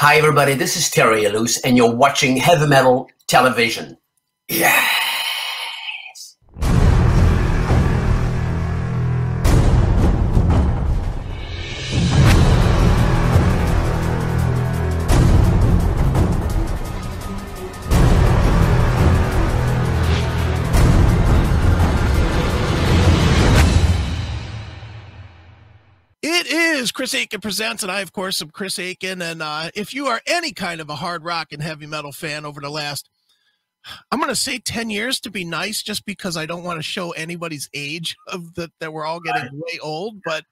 Hi, everybody. This is Terry Ilous, and you're watching Heavy Metal Television. Yeah. It is CHRIS Akin Presents, and I, of course, am CHRIS Akin. And if you are any kind of a hard rock and heavy metal fan over the last, I'm going to say 10 years to be nice, just because I don't want to show anybody's age of that we're all getting way old. But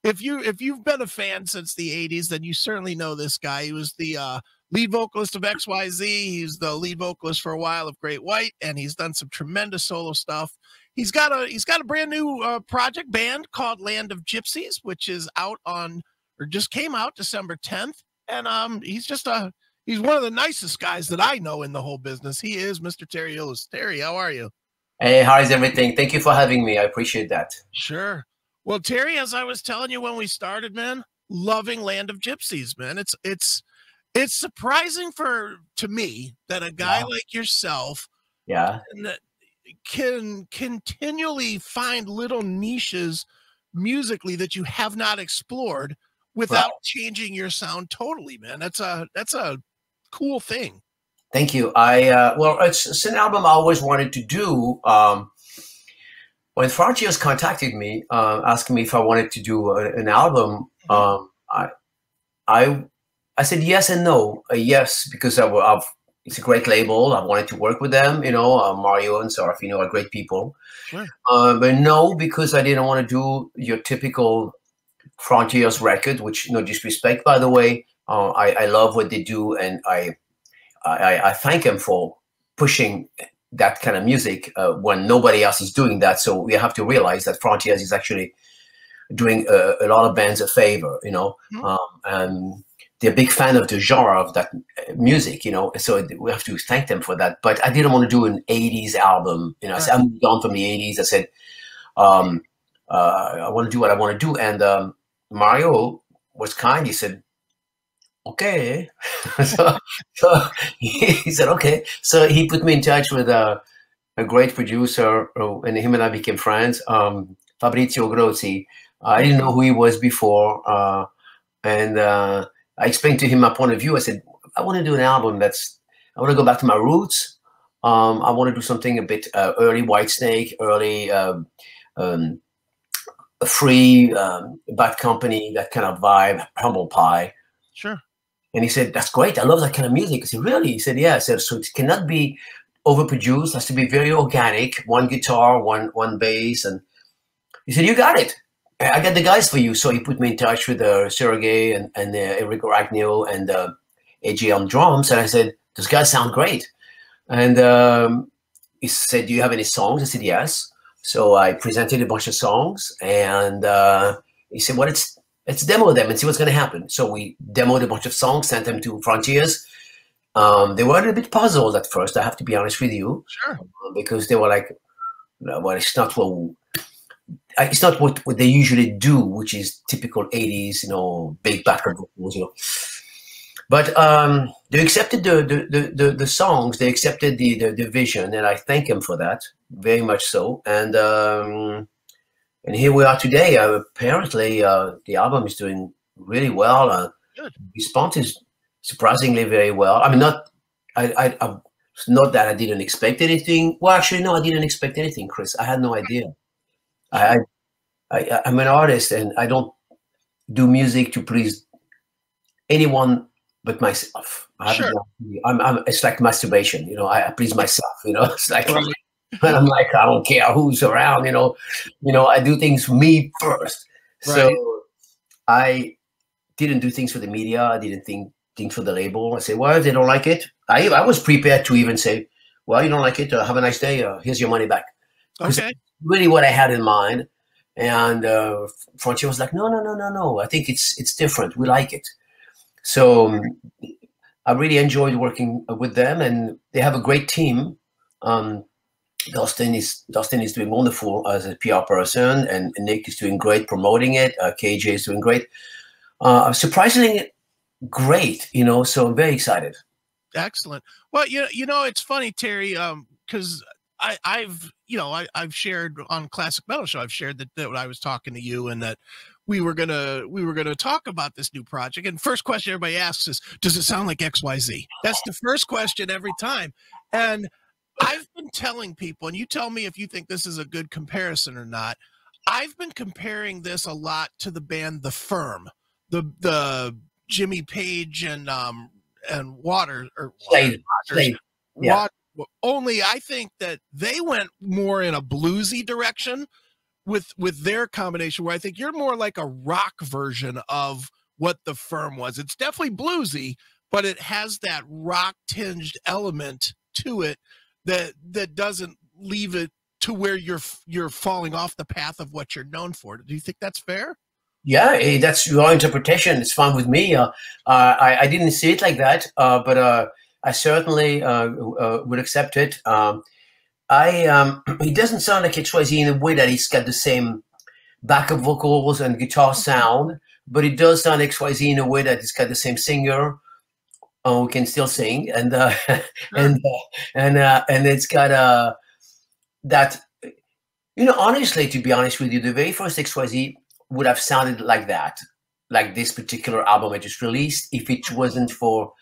if you've been a fan since the 80s, then you certainly know this guy. He was the lead vocalist of XYZ. He's the lead vocalist for a while of Great White, and he's done some tremendous solo stuff. He's got a brand new project band called Land of Gypsies, which is out on, or just came out December 10th. And he's one of the nicest guys that I know in the whole business. He is Mr. Terry Ilous. Terry, how are you? Hey, how's everything? Thank you for having me. I appreciate that. Sure. Well, Terry, as I was telling you when we started, man, loving Land of Gypsies, man. It's surprising to me that a guy like yourself, can continually find little niches musically that you have not explored without changing your sound totally, man. That's a cool thing. Thank you. Well, it's an album I always wanted to do. When Frontiers contacted me, asking me if I wanted to do an album, I said yes and no. Yes, because it's a great label. I wanted to work with them. You know, Mario and Serafino are great people. Sure. But no, because I didn't want to do your typical Frontiers record, which, no disrespect, by the way. I love what they do, and I thank them for pushing that kind of music when nobody else is doing that. So we have to realize that Frontiers is actually doing a lot of bands a favor, you know. And they're a big fan of the genre of that music, you know, so we have to thank them for that. But I didn't want to do an 80s album, you know. I moved on from the 80s. I said, I want to do what I want to do. And Mario was kind. He said, okay. so he said, okay. So he put me in touch with a great producer, and him and I became friends, Fabrizio Grozzi. I didn't know who he was before. And I explained to him my point of view. I said, I want to do an album I want to go back to my roots. I want to do something a bit early Whitesnake, early Free, Bad Company, that kind of vibe, Humble Pie. Sure. And he said, that's great. I love that kind of music. I said, really? He said, yeah. I said, so it cannot be overproduced. It has to be very organic. One guitar, one bass. And he said, you got it. I got the guys for you. So he put me in touch with Sergey and Eric Ragnio and AJ on drums. And I said, those guys sound great. And he said, do you have any songs? I said, yes. So I presented a bunch of songs. And he said, well, let's demo them and see what's going to happen. So we demoed a bunch of songs, sent them to Frontiers. They were a little bit puzzled at first, I have to be honest with you. Sure. Because they were like, well, it's not what they usually do, which is typical 80s, you know, big background vocals, you know. But they accepted the songs, they accepted the vision, and I thank them for that, very much so. And here we are today. Apparently, the album is doing really well. Response is surprisingly very well. I mean, it's not that I didn't expect anything. Well, actually, no, I didn't expect anything, Chris. I had no idea. I'm an artist, and I don't do music to please anyone but myself. It's like masturbation, you know. I please myself, you know. It's like, and I'm like, I don't care who's around, you know. I do things for me first. Right. So I didn't do things for the media. I didn't think things for the label. I say, well, if they don't like it, I was prepared to even say, well, you don't like it, have a nice day. Here's your money back. Okay. Really what I had in mind. And Frontier was like, no. I think it's different. We like it. So I really enjoyed working with them, and they have a great team. Dustin is doing wonderful as a PR person, and Nick is doing great promoting it. KJ is doing great. Surprisingly, great, you know, so I'm very excited. Excellent. Well, you know, it's funny, Terry, because I've shared on Classic Metal Show, I've shared that I was talking to you and that we were gonna talk about this new project. And first question everybody asks is, does it sound like XYZ? That's the first question every time. And I've been telling people, and you tell me if you think this is a good comparison or not. I've been comparing this a lot to the band The Firm, the Jimmy Page and Water or Slade. Yeah. Only I think that they went more in a bluesy direction with their combination, where I think you're more like a rock version of what The Firm was. It's definitely bluesy, but it has that rock tinged element to it that doesn't leave it to where you're falling off the path of what you're known for. Do you think that's fair? Yeah, that's your interpretation. It's fine with me. I didn't see it like that, but I certainly would accept it. It doesn't sound like XYZ in a way that it's got the same backup vocals and guitar sound, but it does sound XYZ in a way that it's got the same singer who can still sing, and and it's got that. You know, honestly, to be honest with you, the very first XYZ would have sounded like that, like this particular album I just released, if it wasn't for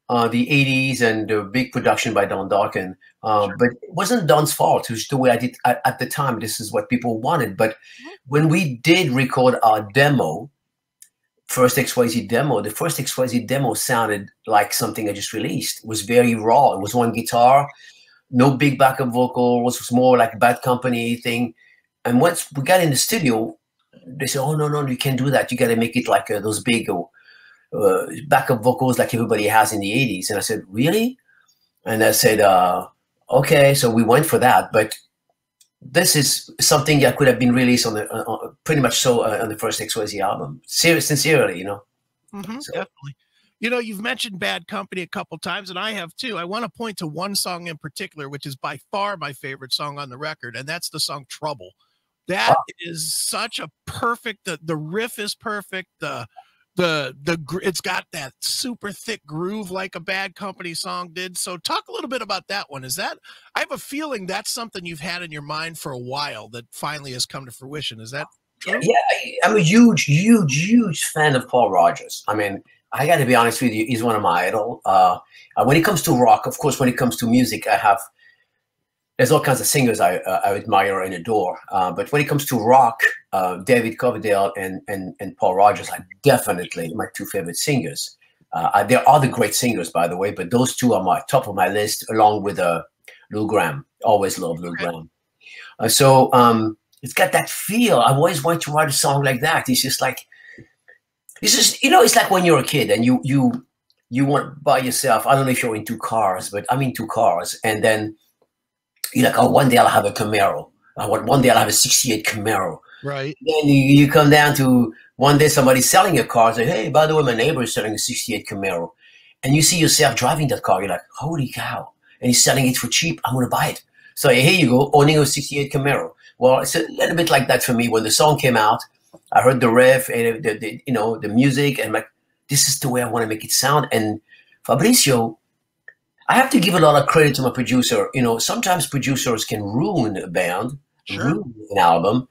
the 80s and the big production by Don Darkin. But it wasn't Don's fault. It was the way I did at the time. This is what people wanted. But when we did record our demo, first XYZ demo, the first XYZ demo sounded like something I just released. It was very raw. It was one guitar, no big backup vocals. It was more like a Bad Company thing. And once we got in the studio, they said, "Oh, no, you can't do that. You got to make it like those big backup vocals like everybody has in the 80s. And I said, "Really?" And I said, "Okay." So we went for that. But this is something that could have been released on the pretty much so on the first XYZ album. Sincerely, you know. So. Definitely. You know, you've mentioned Bad Company a couple times, and I have too. I want to point to one song in particular, which is by far my favorite song on the record, and that's the song Trouble. That is such a perfect, the riff is perfect. It's got that super thick groove like a Bad Company song did. So talk a little bit about that one. I have a feeling that's something you've had in your mind for a while that finally has come to fruition. Is that true? Yeah, I'm a huge fan of Paul Rodgers. I mean, I got to be honest with you, he's one of my idols. When it comes to rock, of course, when it comes to music, there's all kinds of singers I admire and adore. But when it comes to rock, David Coverdale and Paul Rodgers are definitely my two favorite singers. There are other great singers, by the way, but those two are my top of my list, along with Lou Gramm. Always loved Lou Gramm. So it's got that feel. I've always wanted to write a song like that. It's just, you know, it's like when you're a kid and you want by yourself. I don't know if you're into cars, but I'm into cars. And then you're like, "Oh, one day I'll have a Camaro. One day I'll have a 68 Camaro." Right. Then you come down to one day somebody's selling a car. Say, "Hey, by the way, my neighbor is selling a 68 Camaro." And you see yourself driving that car. You're like, "Holy cow." And he's selling it for cheap. I'm going to buy it. So here you go, owning a 68 Camaro. Well, it's a little bit like that for me. When the song came out, I heard the riff and the music, and I'm like, this is the way I want to make it sound. And Fabrizio, I have to give a lot of credit to my producer. You know, sometimes producers can ruin a band, ruin an album.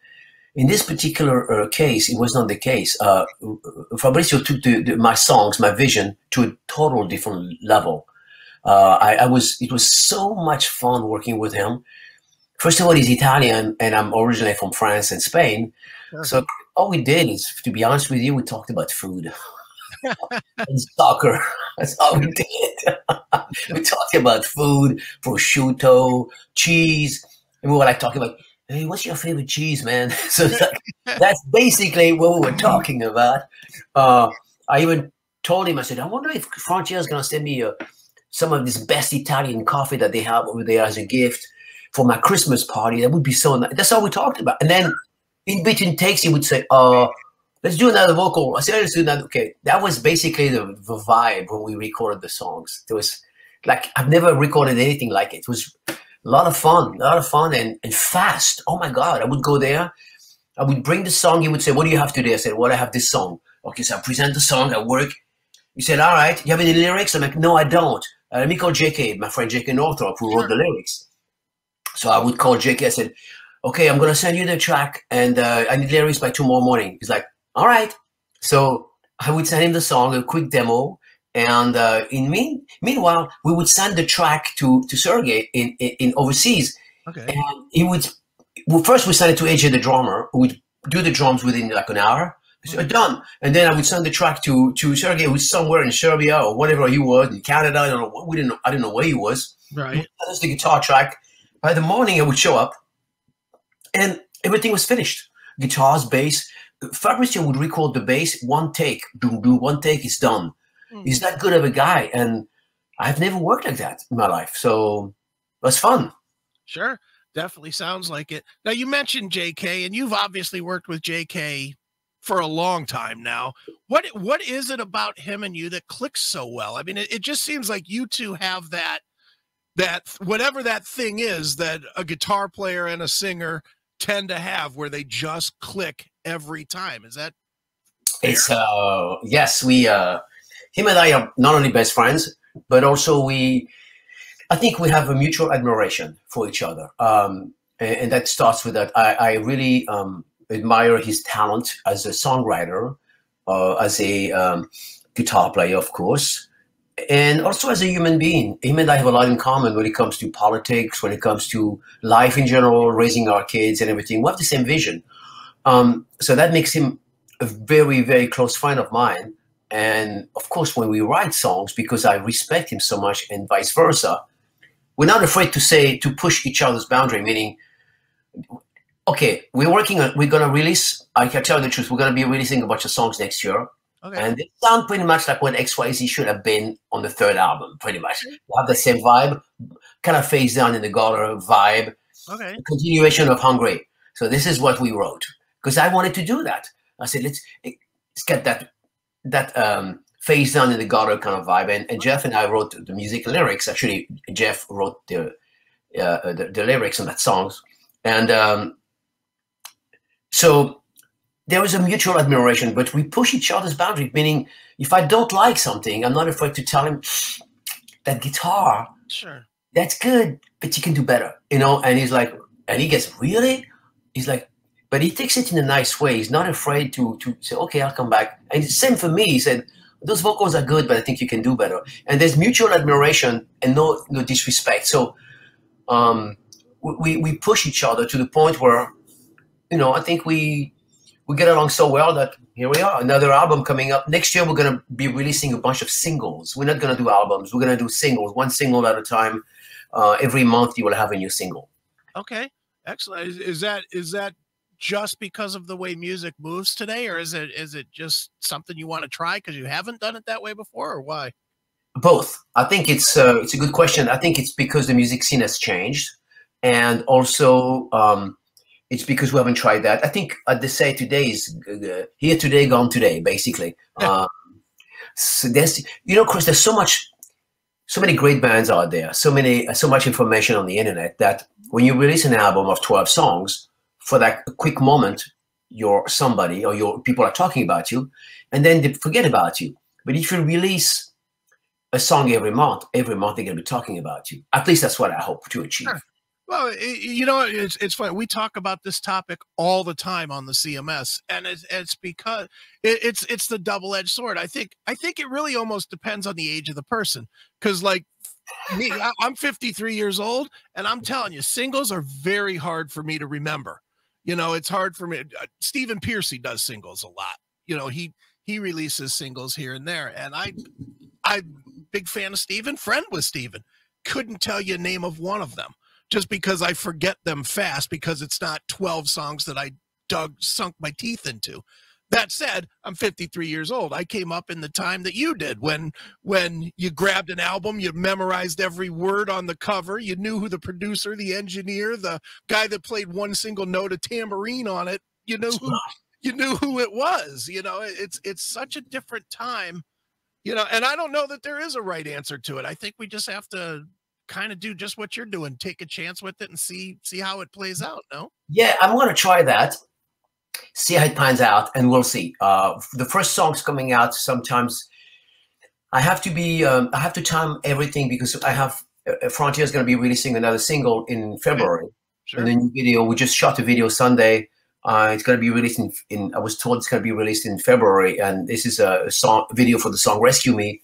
In this particular case, it was not the case. Fabrizio took my songs, my vision, to a total different level. It was so much fun working with him. First of all, he's Italian, and I'm originally from France and Spain. Sure. So all we did is, to be honest with you, we talked about food and soccer. That's all we did. We talked about food, prosciutto, cheese, and we were like talking about, "Hey, what's your favorite cheese, man?" So that's basically what we were talking about. I even told him, I said, "I wonder if Francia's going to send me some of this best Italian coffee that they have over there as a gift for my Christmas party. That would be so nice." That's all we talked about. And then in between takes, he would say, "Let's do another vocal." I said, "Let's do another." Okay. That was basically the vibe when we recorded the songs. It was like, I've never recorded anything like it. It was a lot of fun and fast. Oh my God. I would go there. I would bring the song. He would say, "What do you have today?" I said, "Well, I have this song." Okay. So I present the song. I work. He said, all right, you have any lyrics? I'm like, no, I don't. Let me call JK, my friend JK Northrop, who wrote the lyrics. So I would call JK. I said, okay, I'm going to send you the track, and I need lyrics by tomorrow morning. He's like, all right. So I would send him the song, a quick demo. And meanwhile, we would send the track to Sergey in overseas. Okay. And he would, well, first we sent it to AJ, the drummer, who would do the drums within like an hour. So done. And then I would send the track to Sergey, who's somewhere in Serbia or whatever he was, in Canada. I don't know. I didn't know where he was. Right. That was the guitar track. By the morning, I would show up, and everything was finished. Guitars, bass. Fabrizio would record the bass, one take. Boom, boom, one take is done. He's that good of a guy, and I've never worked like that in my life. So it was fun. Sure. Definitely sounds like it. Now, you mentioned JK, and you've obviously worked with JK for a long time now. What is it about him and you that clicks so well? I mean, it just seems like you two have that whatever that thing is that a guitar player and a singer tend to have, where they just click every time. Is that fair? It's yes, we him and I are not only best friends, but also I think we have a mutual admiration for each other, and that starts with that. I really admire his talent as a songwriter, as a guitar player, of course, and also as a human being. Him and I have a lot in common when it comes to politics, when it comes to life in general, raising our kids and everything. We have the same vision. So that makes him a very, very close friend of mine. And of course, when we write songs, because I respect him so much and vice versa, we're not afraid to push each other's boundary, meaning, okay, we're going to release, I can tell you the truth, we're going to be releasing a bunch of songs next year. Okay. And they sound pretty much like what XYZ should have been on the third album, pretty much. We have the same vibe, kind of Face Down in the Gutter vibe, okay, continuation of Hungry. So this is what we wrote, because I wanted to do that. I said, let's get that Face Down in the Gutter kind of vibe. And Jeff and I wrote the music and lyrics. Actually, Jeff wrote the lyrics on that songs. And so there is a mutual admiration, but we push each other's boundary, meaning if I don't like something, I'm not afraid to tell him, that guitar, sure, that's good, but you can do better, you know? And he's like, and he gets, really? He's like, but he takes it in a nice way. He's not afraid to say, okay, I'll come back. And it's the same for me. He said, those vocals are good, but I think you can do better. And there's mutual admiration and no disrespect. So we push each other to the point where, you know, I think we get along so well that here we are, another album coming up. Next year, we're going to be releasing a bunch of singles. We're not going to do albums. We're going to do singles, one single at a time. Every month, you will have a new single. Okay, excellent. Is that just because of the way music moves today, or is it just something you want to try because you haven't done it that way before, or why? Both. I think it's a good question. I think it's because the music scene has changed, and also it's because we haven't tried that. I think they say today is here today, gone today, basically. Yeah. So there's, you know, Chris, there's so many great bands out there, so much information on the internet that when you release an album of 12 songs, for that quick moment, you're somebody or your people are talking about you, and then they forget about you. But if you release a song every month they're going to be talking about you. At least that's what I hope to achieve. Sure. Well, you know, it's funny. We talk about this topic all the time on the CMS, and it's because it's the double-edged sword. I think it really almost depends on the age of the person. Because like me, I'm 53 years old, and I'm telling you, singles are very hard for me to remember. You know, it's hard for me. Stephen Pearcy does singles a lot. You know, he releases singles here and there, and I'm big fan of Stephen, friend with Stephen. Couldn't tell you a name of one of them, just because I forget them fast, because it's not 12 songs that I sunk my teeth into. That said, I'm 53 years old. I came up in the time that you did, when you grabbed an album, you memorized every word on the cover, you knew who the producer, the engineer, the guy that played one single note of tambourine on it, you knew who it was. You know, it's such a different time, you know, and I don't know that there is a right answer to it. I think we just have to kind of do just what you're doing, take a chance with it and see how it plays out. No? Yeah, I'm going to try that. See how it pans out, and we'll see. The first song's coming out sometimes. I have to be, I have to time everything because I have, Frontier is going to be releasing another single in February. Sure. And the new video, we just shot a video Sunday. It's going to be released I was told it's going to be released in February. And this is a video for the song Rescue Me.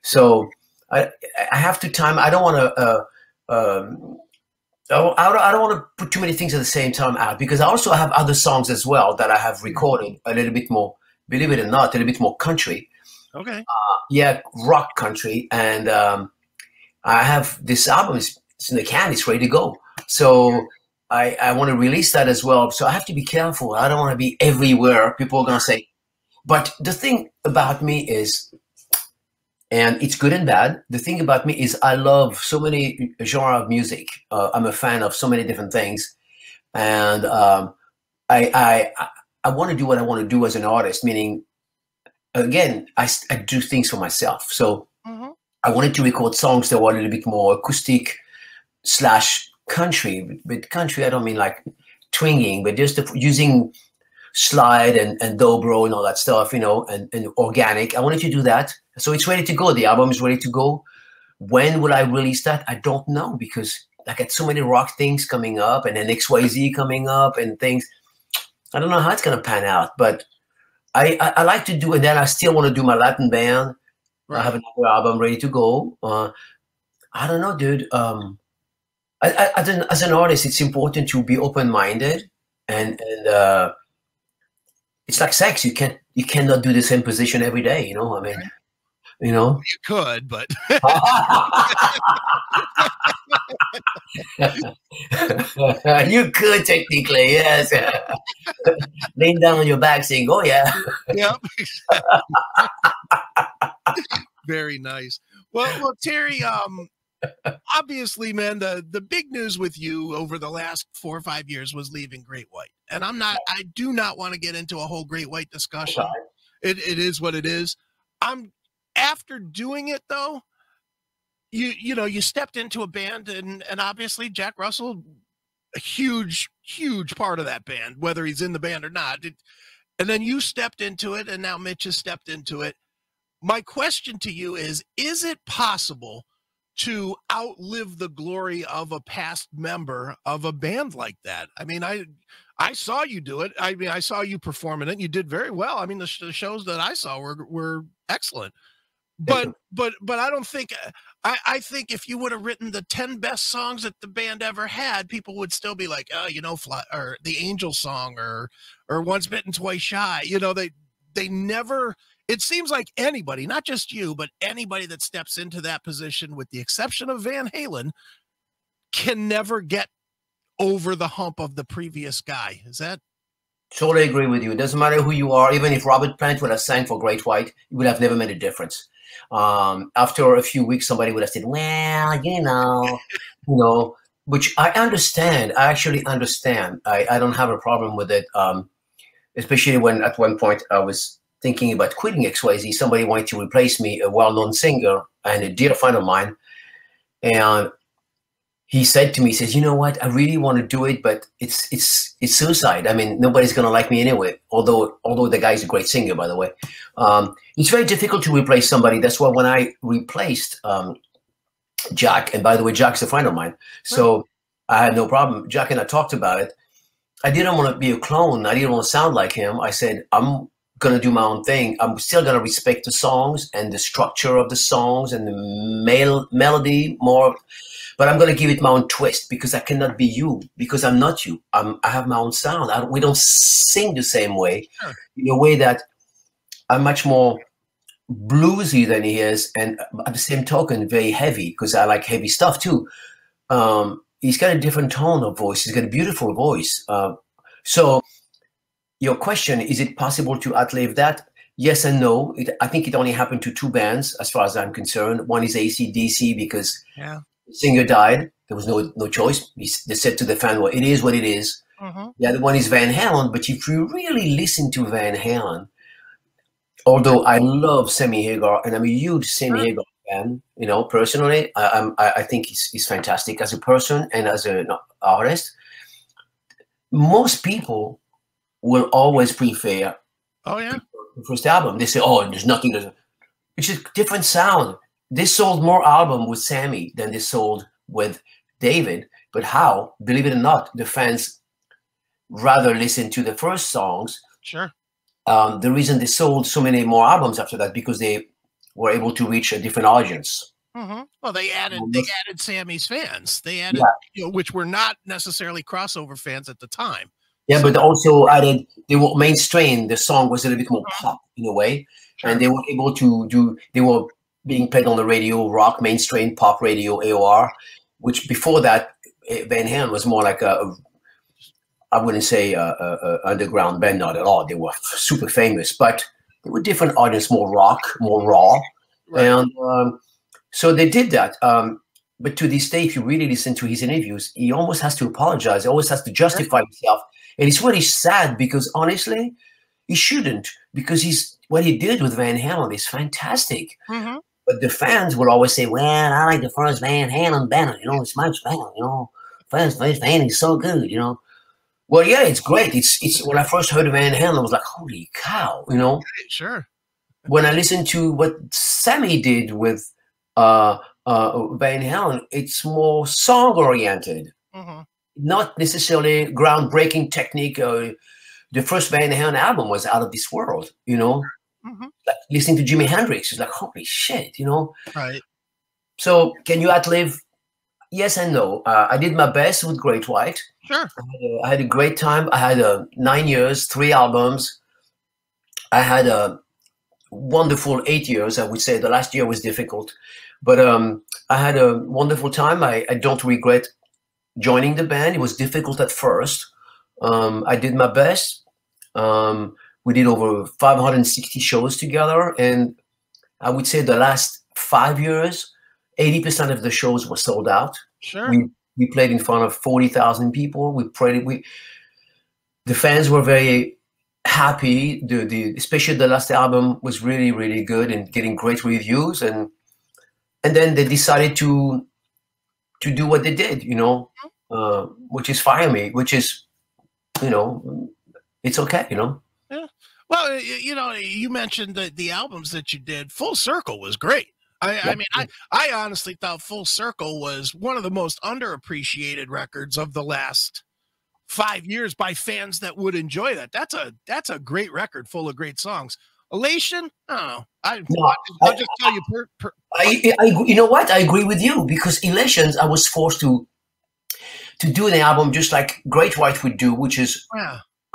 So I have to time, I don't want to, I don't want to put too many things at the same time out because I also have other songs as well that I have recorded a little bit more, believe it or not, a little bit more country. Okay. Yeah, rock country. And I have this album, it's in the can, it's ready to go. So I want to release that as well. So I have to be careful. I don't want to be everywhere. People are going to say, but the thing about me is, and it's good and bad. The thing about me is I love so many genres of music. I'm a fan of so many different things. And I want to do what I want to do as an artist, meaning, again, I do things for myself. So I wanted to record songs that were a little bit more acoustic / country. With country, I don't mean like twinging, but just using slide and dobro and all that stuff, you know, and organic. I wanted to do that. So it's ready to go. The album is ready to go. When will I release that? I don't know because I got so many rock things coming up and then XYZ coming up and things. I don't know how it's going to pan out, but I like to do it. Then I still want to do my Latin band. Right. I have another album ready to go. I don't know, dude. As an artist, it's important to be open-minded and it's like sex. You cannot do the same position every day. You know, I mean, you know, you could, but you could technically, yes. Laying down on your back, saying, "Oh yeah." Yep. Very nice. Well, Terry. Obviously, man, the big news with you over the last 4 or 5 years was leaving Great White. And I do not want to get into a whole Great White discussion. It is what it is. After doing it though, you stepped into a band and obviously Jack Russell, a huge part of that band, whether he's in the band or not. And then you stepped into it and now Mitch has stepped into it. My question to you is it possible to outlive the glory of a past member of a band like that? I mean, I saw you do it. I mean, I saw you performing it and you did very well. I mean, the shows that I saw were excellent, but I don't think, I think if you would have written the 10 best songs that the band ever had, people would still be like, oh, you know, or the Angel song or Once Bitten, Twice Shy. You know, they never, it seems like anybody, not just you, but anybody that steps into that position, with the exception of Van Halen, can never get over the hump of the previous guy. Is that? Totally agree with you. It doesn't matter who you are. Even if Robert Plant would have sang for Great White, it would have never made a difference. After a few weeks, somebody would have said, well, you know, which I understand. I actually understand. I don't have a problem with it. Especially when at one point I was thinking about quitting XYZ. Somebody wanted to replace me, a well-known singer and a dear friend of mine. And he said to me, he says, you know what, I really want to do it, but it's suicide. I mean, nobody's going to like me anyway, although the guy's a great singer, by the way. It's very difficult to replace somebody. That's why when I replaced Jack, and by the way, Jack's a friend of mine, so I had no problem. Jack and I talked about it. I didn't want to be a clone. I didn't want to sound like him. I said, I'm going to do my own thing. I'm still going to respect the songs and the structure of the songs and the melody more, but I'm going to give it my own twist because I cannot be you, because I'm not you. I have my own sound. We don't sing the same way, in a way that I'm much more bluesy than he is, and at the same token, very heavy, because I like heavy stuff too. He's got a different tone of voice. He's got a beautiful voice. So your question, is it possible to outlive that? Yes and no. I think it only happened to 2 bands, as far as I'm concerned. One is AC/DC because the singer died. There was no choice. They said to the fan, well, it is what it is. The other one is Van Halen. But if you really listen to Van Halen, although I love Sammy Hagar, and I'm a huge Sammy Hagar fan, you know, personally, I think he's fantastic as a person and as an artist. Most people will always prefer the first album. They say, oh, there's nothing. which is different sound. They sold more album with Sammy than they sold with David. But how? Believe it or not, the fans rather listen to the first songs. Sure. The reason they sold so many more albums after that, because they were able to reach a different audience. Well, they added Sammy's fans. They added, which were not necessarily crossover fans at the time. Yeah, so, but also added, they were mainstream. The song was a little bit more pop in a way, and they were able to do. They were being played on the radio, rock, mainstream, pop radio, AOR, which before that, Van Halen was more like I wouldn't say a underground band, not at all. They were super famous, but they were different audience, more rock, more raw, and so they did that. But to this day, if you really listen to his interviews, he almost has to apologize. He always has to justify himself, and it's really sad because honestly, he shouldn't, because what he did with Van Halen is fantastic. But the fans will always say, "Well, I like the first Van Halen band. You know, it's much better. You know, first Van Halen is so good. You know." Well, yeah, it's great. It's when I first heard of Van Halen, I was like, "Holy cow!" You know. Sure. When I listened to what Sammy did with Van Halen, it's more song oriented, not necessarily groundbreaking technique. The first Van Halen album was out of this world. You know. Like listening to Jimi Hendrix is like, holy shit, you know? Right. So can you outlive? Yes and no. I did my best with Great White. Sure. I had a great time. I had 9 years, 3 albums. I had a wonderful 8 years, I would say. The last year was difficult. But I had a wonderful time. I don't regret joining the band. It was difficult at first. I did my best. We did over 560 shows together, and I would say the last 5 years, 80% of the shows were sold out. Sure. We played in front of 40,000 people. The fans were very happy. Especially the last album was really, really good and getting great reviews. And then they decided to do what they did, you know, which is fire me, which is, you know, it's okay, you know. Yeah. Well, you know, you mentioned the albums that you did. Full Circle was great. I mean, I honestly thought Full Circle was one of the most underappreciated records of the last 5 years by fans that would enjoy that. That's a great record full of great songs. Elation, I don't know. I'll just tell you. You know what? I agree with you, because Elations, I was forced to do an album just like Great White would do, which is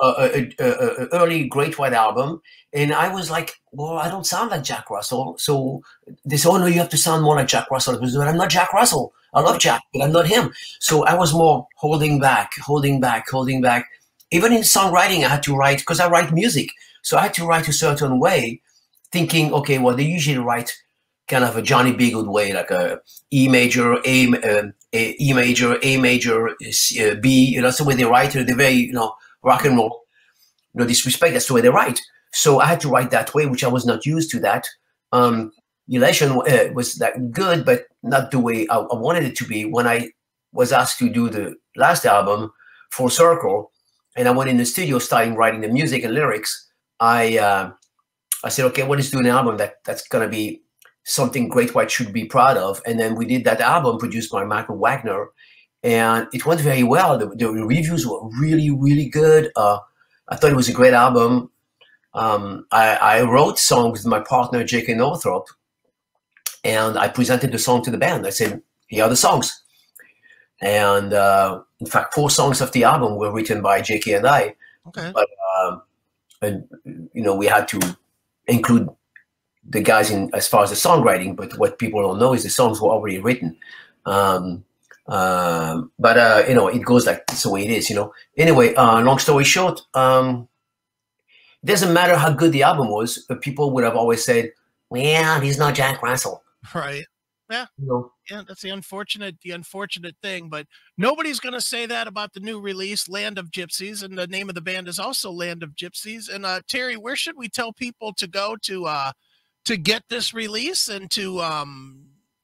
early Great White album. And I was like, well, I don't sound like Jack Russell. So they said, oh, no, you have to sound more like Jack Russell. I was like, I'm not Jack Russell. I love Jack, but I'm not him. So I was more holding back. Even in songwriting, I had to write, because I write music. So I had to write a certain way, thinking, okay, well, they usually write kind of a Johnny B. Good way, like a E major, E major, A major, B. You know, that's the way they write. They're very, you know, rock and roll. No disrespect, that's the way they write. So I had to write that way, which I was not used to that. Elation was that good, but not the way I wanted it to be. When I was asked to do the last album, Full Circle, and I went in the studio starting writing the music and lyrics, I said, okay, what is doing an album that's going to be something Great White should be proud of? And then we did that album produced by Michael Wagner, and it went very well. The reviews were really, really good. I thought it was a great album. I wrote songs with my partner, J.K. Northrop, and I presented the song to the band. I said, here are the songs. And in fact, 4 songs of the album were written by J.K. and I. Okay. But, and, you know, we had to include the guys in as far as the songwriting, but what people don't know is the songs were already written. But you know, it goes like it's the way it is, you know. Anyway, long story short, it doesn't matter how good the album was. People would have always said, well, he's not Jack Russell. Right. Yeah. You know? Yeah, that's the unfortunate thing. But nobody's going to say that about the new release, Land of Gypsies, and the name of the band is also Land of Gypsies. And Terry, where should we tell people to go to get this release and to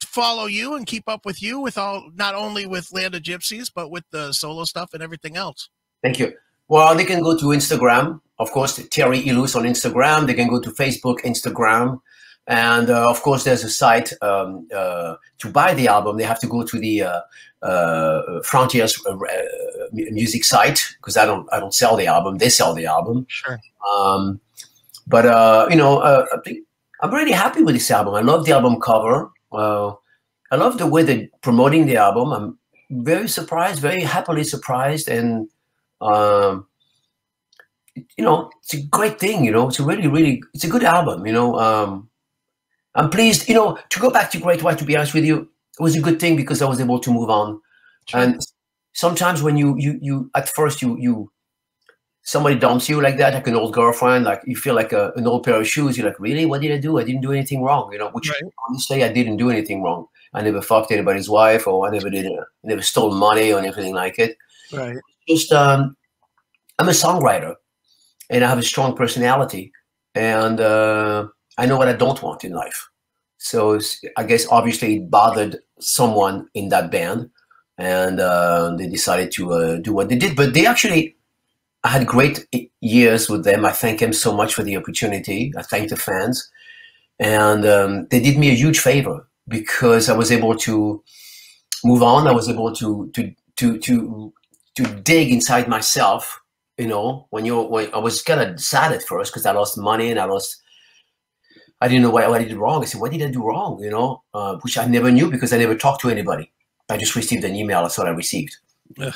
follow you and keep up with you with not only with Land of Gypsies, but with the solo stuff and everything else? Thank you. Well, they can go to Instagram, of course, Terry Ilous on Instagram. They can go to Facebook, Instagram, And of course, there's a site to buy the album. They have to go to the Frontiers music site, because I don't sell the album. They sell the album. Sure. But I'm really happy with this album. I love the album cover. I love the way they're promoting the album. I'm very surprised, very happily surprised, and it's a great thing. It's a really, it's a good album. I'm pleased. To go back to Great White, to be honest with you, it was a good thing because I was able to move on. Sure. And sometimes when you at first somebody dumps you like that, like an old girlfriend, like you feel like an old pair of shoes. You're like, really? What did I do? I didn't do anything wrong. Which right. Honestly, I didn't do anything wrong. I never fucked anybody's wife, or I never stole money or anything like it. Right. Just I'm a songwriter, and I have a strong personality, and I know what I don't want in life. So I guess obviously it bothered someone in that band, and they decided to do what they did. But I had great years with them. I thank them so much for the opportunity. I thank the fans, and they did me a huge favor because I was able to move on. I was able to dig inside myself. When I was kind of sad at first because I lost money and I didn't know what I did wrong. I said, what did I do wrong? Which I never knew because I never talked to anybody. I just received an email. That's what I received. I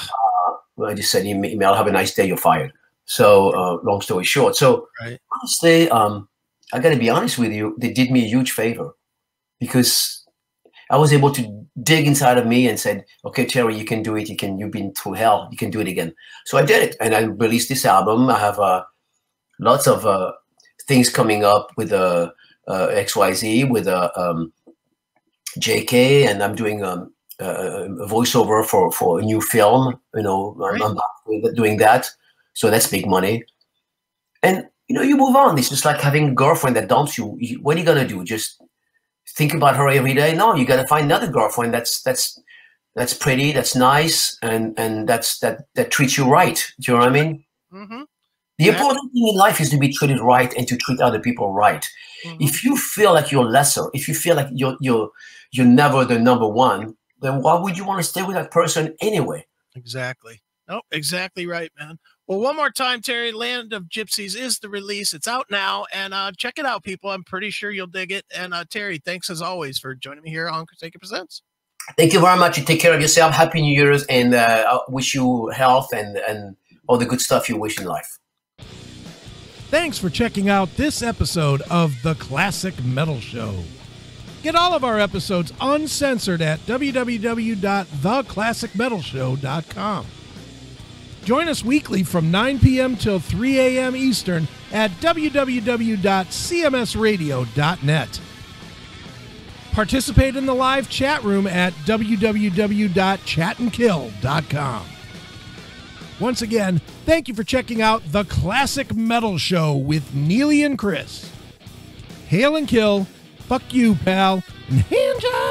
just said, email, have a nice day, you're fired. So long story short. So right. Honestly, I got to be honest with you, they did me a huge favor because I was able to dig inside of me and said, okay, Terry, you can do it. You've been through hell. You can do it again. So I did it. And I released this album. I have lots of things coming up with XYZ, with JK, and I'm doing a voiceover for a new film. Right. I'm doing that. So that's big money. And, you move on. It's just like having a girlfriend that dumps you. What are you going to do? Just think about her every day? No, you got to find another girlfriend that's pretty, that's nice, and that treats you right. Do you know what I mean? Mm-hmm. The important thing in life is to be treated right and to treat other people right. Mm-hmm. If you feel like you're lesser, if you feel like you're never the number one, then why would you want to stay with that person anyway? Exactly. No, exactly right, man. Well, one more time, Terry, Land of Gypsies is the release. It's out now, and check it out, people. I'm pretty sure you'll dig it. And Terry, thanks as always for joining me here on CHRIS AKIN Presents. Thank you very much. You take care of yourself. Happy New Year's, and I wish you health and all the good stuff you wish in life. Thanks for checking out this episode of The Classic Metal Show. Get all of our episodes uncensored at www.theclassicmetalshow.com. Join us weekly from 9 p.m. till 3 a.m. Eastern at www.cmsradio.net. Participate in the live chat room at www.chatandkill.com. Once again, thank you for checking out The Classic Metal Show with Neely and Chris. Hail and kill, fuck you, pal, and hand job.